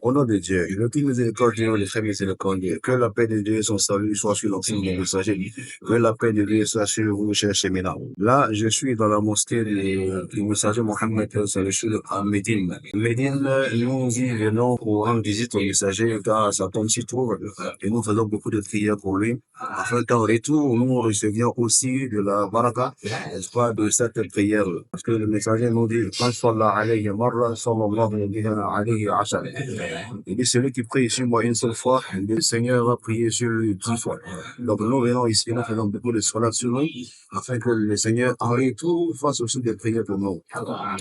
Au nom de Dieu, le plus miséricordieux, le très miséricordieux, que la paix de Dieu et son salut soient sur l'ensemble des messagers, que la paix de Dieu soit sur vous, chers cheminats. Là, je suis dans la mosquée du messager Mohammed à Médine. Médine, nous y venons pour rendre visite au messager, car sa tombe s'y trouve, et nous faisons beaucoup de prières pour lui. Afin qu'en retour, nous recevions aussi de la baraka, n'est-ce pas, de cette prière. Parce que le messager nous dit, Man salla alayhi marra, sallallahu alayhi ashar. Il dit, celui qui prie sur moi une seule fois, le Seigneur va prier sur lui 10 fois. Donc nous venons ici, nous faisons beaucoup de salat sur nous, afin que le Seigneur en retour fasse aussi des prières pour nous.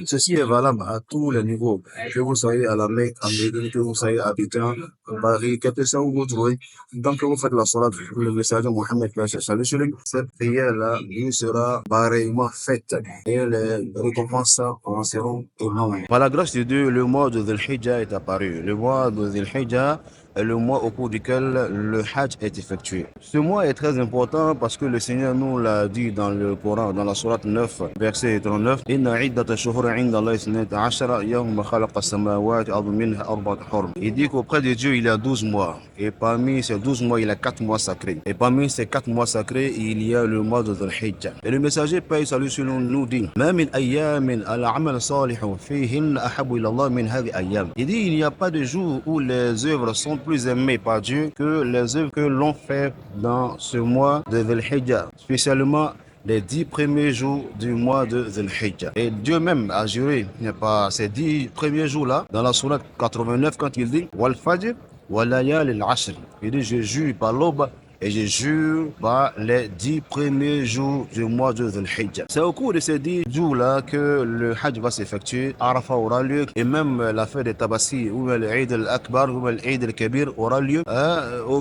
Ceci est valable à tous les niveaux. Que vous soyez à la Mecque, en Médine, que vous soyez à Abidjan, Paris, quelque chose où vous trouvez. Tant que vous faites la salat, le message de Mohammed, salut sur lui, cette prière-là lui sera pareillement faite. Et les récompenses en seront énormes. Par la grâce de Dieu, le mois de Dhul Hijjah est apparu. Le mois de Dhul Hijjah est le mois au cours duquel le Hajj est effectué. Ce mois est très important parce que le Seigneur nous l'a dit dans le Coran, dans la sourate 9, verset 39. Inna iddata shuhur inda Allah isnata ashara yawma khalaqa as-samawati wal arda minha arba'atun hurum. Il dit qu'auprès de Dieu, il y a 12 mois. Et parmi ces 12 mois, il y a 4 mois sacrés. Et parmi ces 4 mois sacrés, il y a le mois de Dhul Hijjah. Et le messager paix salut sur nous dit, Ma min ayyamin al-amal salihu fihin ahabu ila Allah min hadhi ayyam. Il dit, il n'y a pas de jour où les œuvres sont plus aimées par Dieu que les œuvres que l'on fait dans ce mois de Dhul Hijjah, spécialement les 10 premiers jours du mois de Dhul Hijjah. Et Dieu même a juré, pas ces 10 premiers jours-là, dans la sourate 89, quand il dit Wal Fajr wa layal al-ashr. Il dit, je jure par l'aube et je jure par les 10 premiers jours du mois de Dhul Hijjah. C'est au cours de ces 10 jours-là que le Hajj va s'effectuer, Arafah aura lieu, et même la fête des Tabassi, ou l'Eid al-Akbar, ou l'Eid al-Kabir aura lieu.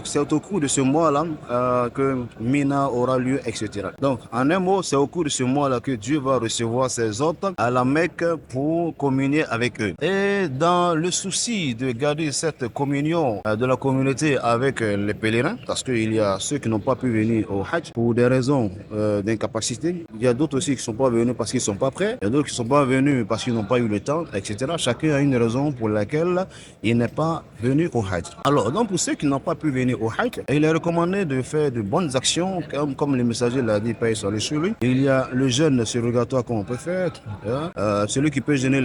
C'est au cours de ce mois-là que Mina aura lieu, etc. Donc, en un mot, c'est au cours de ce mois-là que Dieu va recevoir ses hôtes à la Mecque pour communier avec eux. Et dans le souci de garder cette communion de la communauté avec les pèlerins, parce qu'il y a ceux qui n'ont pas pu venir au Hajj pour des raisons d'incapacité. Il y a d'autres aussi qui ne sont pas venus parce qu'ils ne sont pas prêts. Il y a d'autres qui ne sont pas venus parce qu'ils n'ont pas eu le temps, etc. Chacun a une raison pour laquelle il n'est pas venu au Hajj. Alors, donc pour ceux qui n'ont pas pu venir au Hajj, il est recommandé de faire de bonnes actions, comme le messager l'a dit, paix sur lui. Il y a le jeûne surrogatoire qu'on peut faire. Celui qui peut jeûner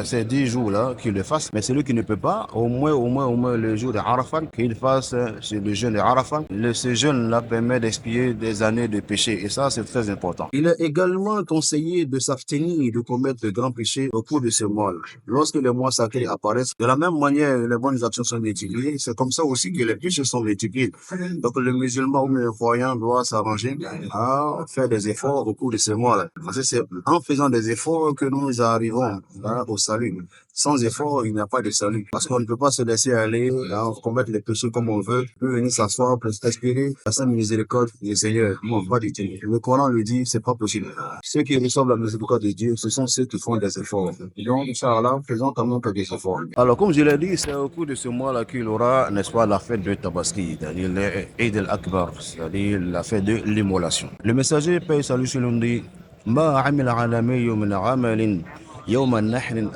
ces 10 jours-là, qu'il le fasse. Mais celui qui ne peut pas, au moins le jour de Arafat, qu'il fasse le jeûne de Arafat. Ce jeûne-là permet d'expier des années de péché et ça, c'est très important. Il est également conseillé de s'abstenir de commettre de grands péchés au cours de ce mois. Lorsque les mois sacrés apparaissent, de la même manière, les bonnes actions sont multipliées. C'est comme ça aussi que les péchés sont multipliés. Donc, le musulman ou le croyant doit s'arranger à faire des efforts au cours de ce mois-là. Parce que c'est en faisant des efforts que nous arrivons au salut. Sans effort, il n'y a pas de salut. Parce qu'on ne peut pas se laisser aller, commettre les péchés comme on veut. On peut venir s'asseoir pour espérer la sainte miséricorde du Seigneur. Non, pas du tout. Le Coran lui dit, c'est pas possible. Ceux qui reçoivent la miséricorde de Dieu, ce sont ceux qui font des efforts. Donc, Inch'Allah, faisons quand même des efforts. Alors, comme je l'ai dit, c'est au cours de ce mois-là qu'il aura, n'est-ce pas, la fête de Tabaski, c'est-à-dire l'Eid al-Akbar, c'est-à-dire la fête de l'immolation. Le messager, paix salut sur lui, dit, Ma amil alami min amalin yawma nahrin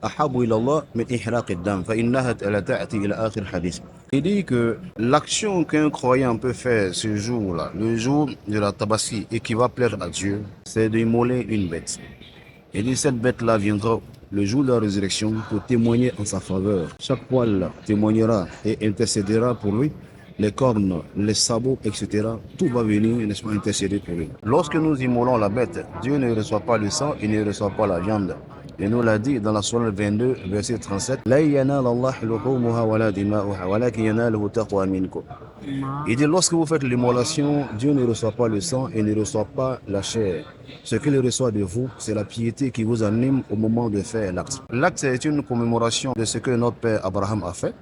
أحب إلى الله من إحراق الدم فإنها لا تأتي إلى آخر الحديث. Il dit que l'action qu'un croyant peut faire ce jour-là, le jour de la Tabaski, et qui va plaire à Dieu, c'est d'immoler une bête. Il dit cette bête-là viendra le jour de la résurrection pour témoigner en sa faveur. Chaque poil témoignera et intercédera pour lui. Les cornes, les sabots, etc. Tout va venir, n'est-ce pas, intercéder pour lui. Lorsque nous immolons la bête, Dieu ne reçoit pas le sang, il ne reçoit pas la viande. Et nous l'a dit dans la sourate 22, verset 37, La yanal Allah luhumuha wala dima'uha walakin yanaluhu taqwa minkum. Il dit lorsque vous faites l'immolation, Dieu ne reçoit pas le sang et ne reçoit pas la chair. Ce qu'il reçoit de vous, c'est la piété qui vous anime au moment de faire l'acte. L'acte, c'est une commémoration de ce que notre père Abraham a fait.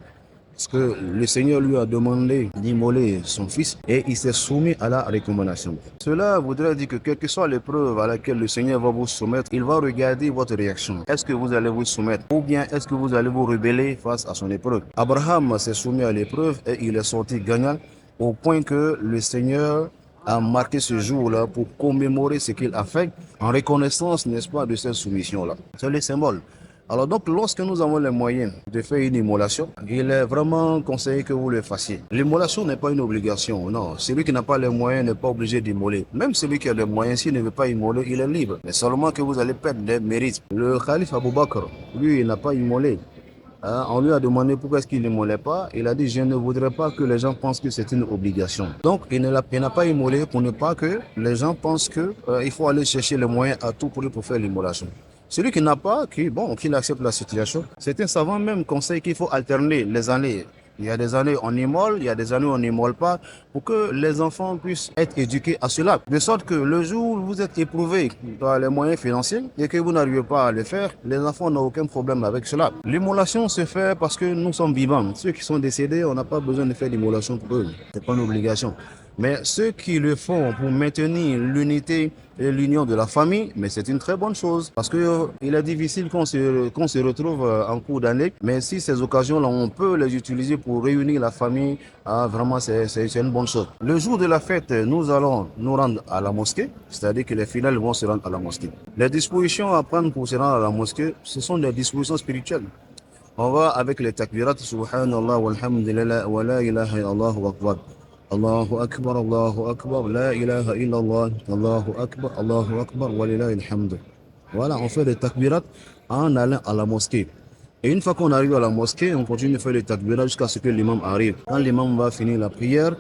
Parce que le Seigneur lui a demandé d'immoler son fils et il s'est soumis à la recommandation. Cela voudrait dire que quelle que soit l'épreuve à laquelle le Seigneur va vous soumettre, il va regarder votre réaction. Est-ce que vous allez vous soumettre ou bien est-ce que vous allez vous rebeller face à son épreuve? Abraham s'est soumis à l'épreuve et il est sorti gagnant au point que le Seigneur a marqué ce jour-là pour commémorer ce qu'il a fait en reconnaissance, n'est-ce pas, de cette soumission-là. C'est le symbole. Alors donc, lorsque nous avons les moyens de faire une immolation, il est vraiment conseillé que vous le fassiez. L'immolation n'est pas une obligation, non. Celui qui n'a pas les moyens n'est pas obligé d'immoler. Même celui qui a les moyens, s'il ne veut pas immoler, il est libre. Mais seulement que vous allez perdre des mérites. Le calife Abou Bakr, lui, il n'a pas immolé. On lui a demandé pourquoi est-ce qu'il ne immolait pas. Il a dit, je ne voudrais pas que les gens pensent que c'est une obligation. Donc, il n'a pas immolé pour ne pas que les gens pensent qu'il faut aller chercher les moyens à tout prix pour faire l'immolation. Celui qui n'a pas, qui accepte la situation, c'est un savant même conseil qu'il faut alterner les années. Il y a des années on immole, il y a des années on n'immole pas, pour que les enfants puissent être éduqués à cela. De sorte que le jour où vous êtes éprouvé par les moyens financiers et que vous n'arrivez pas à le faire, les enfants n'ont aucun problème avec cela. L'immolation se fait parce que nous sommes vivants. Ceux qui sont décédés, on n'a pas besoin de faire l'immolation pour eux. C'est pas une obligation. Mais ceux qui le font pour maintenir l'unité et l'union de la famille, mais c'est une très bonne chose. Parce que il est difficile qu'on se retrouve en cours d'année. Mais si ces occasions-là, on peut les utiliser pour réunir la famille, vraiment, c'est une bonne chose. Le jour de la fête, nous allons nous rendre à la mosquée. C'est-à-dire que les fidèles vont se rendre à la mosquée. Les dispositions à prendre pour se rendre à la mosquée, ce sont des dispositions spirituelles. On va avec les takbirat, subhanallah, walhamdulillah, wa la ilaha illallah, wa akbar. Allahu Akbar, la ilaha illallah, Allahu Akbar, wa lillahi alhamd. Voilà, on fait les takbirat en allant à la mosquée. Et une fois qu'on arrive à la mosquée, on continue de faire les takbirat jusqu'à ce que l'imam arrive. Quand l'imam va finir la prière,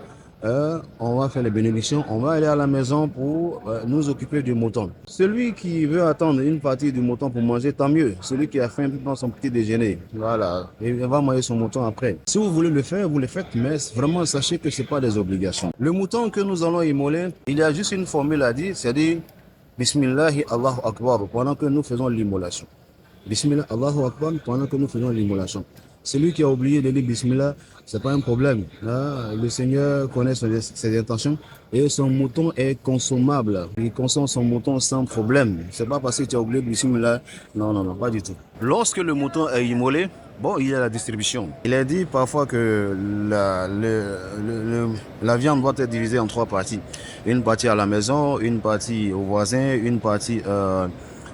on va faire les bénédictions, on va aller à la maison pour nous occuper du mouton. Celui qui veut attendre une partie du mouton pour manger, tant mieux. Celui qui a faim peut prendre son petit déjeuner. Voilà, et il va manger son mouton après. Si vous voulez le faire, vous le faites, mais vraiment sachez que ce n'est pas des obligations. Le mouton que nous allons immoler, il y a juste une formule à dire, c'est-à-dire Bismillahi Allahu Akbar pendant que nous faisons l'immolation. Bismillah Allahu Akbar pendant que nous faisons l'immolation. Celui qui a oublié de dire Bismillah, c'est pas un problème. Là, le Seigneur connaît ses intentions et son mouton est consommable. Il consomme son mouton sans problème. C'est pas parce que tu as oublié Bismillah. Non, pas du tout. Lorsque le mouton est immolé, il y a la distribution. Il est dit parfois que la viande doit être divisée en 3 parties. Une partie à la maison, une partie aux voisins, une partie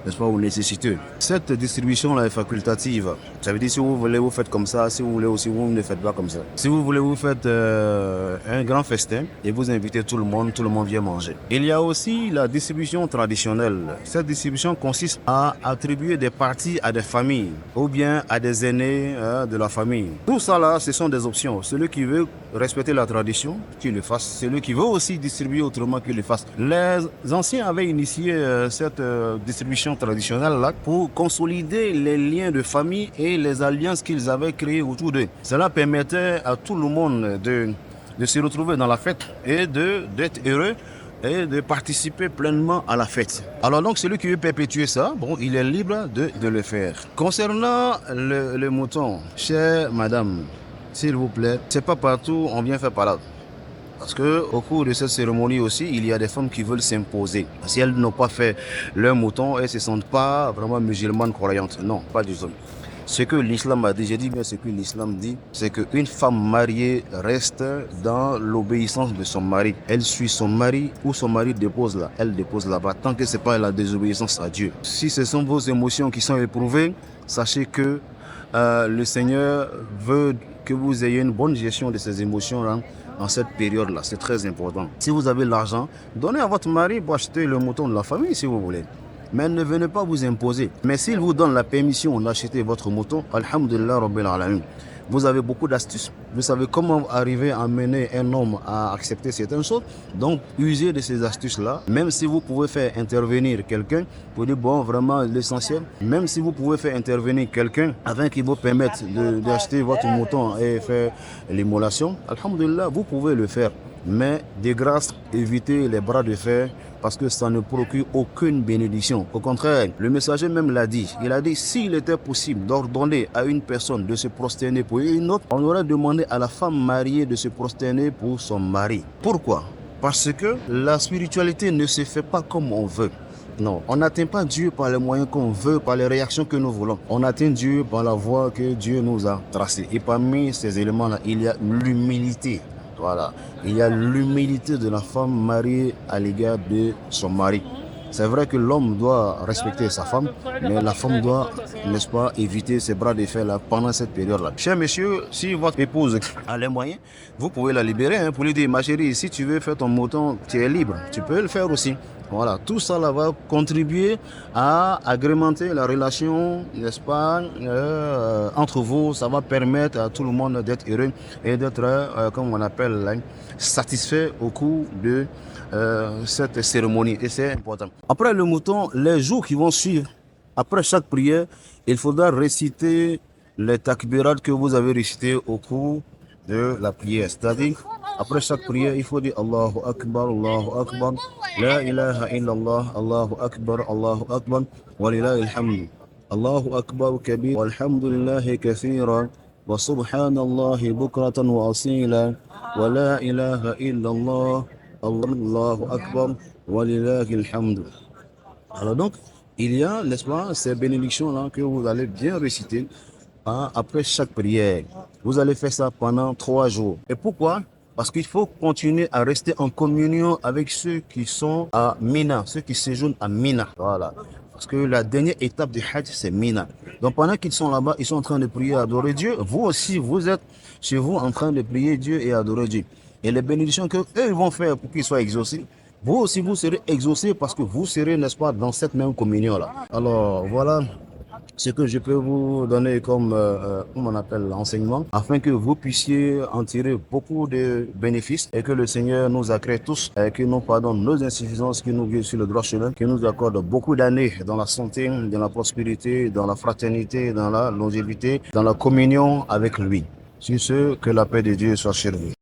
n'est-ce pas, aux nécessiteux. Cette distribution-là est facultative. Ça veut dire si vous voulez, vous faites comme ça. Si vous voulez aussi, vous ne faites pas comme ça. Si vous voulez, vous faites un grand festin et vous invitez tout le monde vient manger. Il y a aussi la distribution traditionnelle. Cette distribution consiste à attribuer des parties à des familles ou bien à des aînés de la famille. Tout ça là, ce sont des options. Celui qui veut respecter la tradition, qu'il le fasse. Celui qui veut aussi distribuer autrement, qu'il le fasse. Les anciens avaient initié cette distribution traditionnelle là pour consolider les liens de famille et les alliances qu'ils avaient créées autour d'eux. Cela permettait à tout le monde de se retrouver dans la fête et d'être heureux et de participer pleinement à la fête. Alors donc celui qui veut perpétuer ça, il est libre de le faire. Concernant le mouton, chère madame, s'il vous plaît, c'est pas partout on vient faire parade. Parce qu'au cours de cette cérémonie aussi, il y a des femmes qui veulent s'imposer. Si elles n'ont pas fait leur mouton, elles ne se sentent pas vraiment musulmanes croyantes. Non, pas du tout. Ce que l'islam a dit, j'ai dit bien ce que l'islam dit, c'est qu'une femme mariée reste dans l'obéissance de son mari. Elle suit son mari, où son mari dépose là, elle dépose là-bas, tant que ce n'est pas la désobéissance à Dieu. Si ce sont vos émotions qui sont éprouvées, sachez que le Seigneur veut que vous ayez une bonne gestion de ces émotions-là. En cette période-là, c'est très important. Si vous avez l'argent, donnez à votre mari pour acheter le mouton de la famille si vous voulez. Mais ne venez pas vous imposer. Mais s'il vous donne la permission d'acheter votre mouton, alhamdulillah rabbil alamin. Vous avez beaucoup d'astuces. Vous savez comment arriver à amener un homme à accepter certaines choses. Donc, usez de ces astuces-là. Même si vous pouvez faire intervenir quelqu'un pour dire, vraiment l'essentiel. Même si vous pouvez faire intervenir quelqu'un afin qu'il vous permette d'acheter votre mouton et faire l'immolation, alhamdulillah, vous pouvez le faire. Mais de grâce, évitez les bras de fer parce que ça ne procure aucune bénédiction. Au contraire, le messager même l'a dit. Il a dit, s'il était possible d'ordonner à une personne de se prosterner pour une autre, on aurait demandé à la femme mariée de se prosterner pour son mari. Pourquoi? Parce que la spiritualité ne se fait pas comme on veut. Non, on n'atteint pas Dieu par les moyens qu'on veut, par les réactions que nous voulons. On atteint Dieu par la voie que Dieu nous a tracée. Et parmi ces éléments-là, il y a l'humilité. Voilà, il y a l'humilité de la femme mariée à l'égard de son mari. C'est vrai que l'homme doit respecter sa femme, mais la femme doit, n'est-ce pas, éviter ses bras de fer là pendant cette période-là. Cher monsieur, si votre épouse a les moyens, vous pouvez la libérer hein, pour lui dire, ma chérie, si tu veux faire ton mouton, tu es libre. Tu peux le faire aussi. Voilà, tout ça là va contribuer à agrémenter la relation, n'est-ce pas, entre vous. Ça va permettre à tout le monde d'être heureux et d'être, comme on appelle, hein, satisfait au cours de cette cérémonie. Et c'est important. Après le mouton, les jours qui vont suivre, après chaque prière, il faudra réciter les takbirat que vous avez récités au cours de la prière. C'est-à-dire, après chaque prière, il faut dire Allahu Akbar, La ilaha illallah, Allahu Akbar, walillahi alhamd. Allahu Akbar kabir, walhamdulillahi kathiran, wa subhanallahi bukratan wa asila, wa la ilaha illallah, Allahu Akbar, walillahi alhamd. Alors donc, il y a, n'est-ce pas, ces bénédictions-là que vous allez bien réciter hein, après chaque prière. Vous allez faire ça pendant 3 jours. Et pourquoi? Parce qu'il faut continuer à rester en communion avec ceux qui sont à Mina, ceux qui séjournent à Mina. Voilà. Parce que la dernière étape du Hajj, c'est Mina. Donc pendant qu'ils sont là-bas, ils sont en train de prier et adorer Dieu. Vous aussi, vous êtes chez vous en train de prier Dieu et adorer Dieu. Et les bénédictions que eux vont faire pour qu'ils soient exaucés, vous aussi, vous serez exaucés parce que vous serez, n'est-ce pas, dans cette même communion-là. Alors, voilà ce que je peux vous donner comme, comment on appelle, l'enseignement, afin que vous puissiez en tirer beaucoup de bénéfices et que le Seigneur nous accrète tous, et qu'il nous pardonne nos insuffisances, qu'il nous guide sur le droit chemin, qu'il nous accorde beaucoup d'années dans la santé, dans la prospérité, dans la fraternité, dans la longévité, dans la communion avec lui. Sur ce, que la paix de Dieu soit chez vous.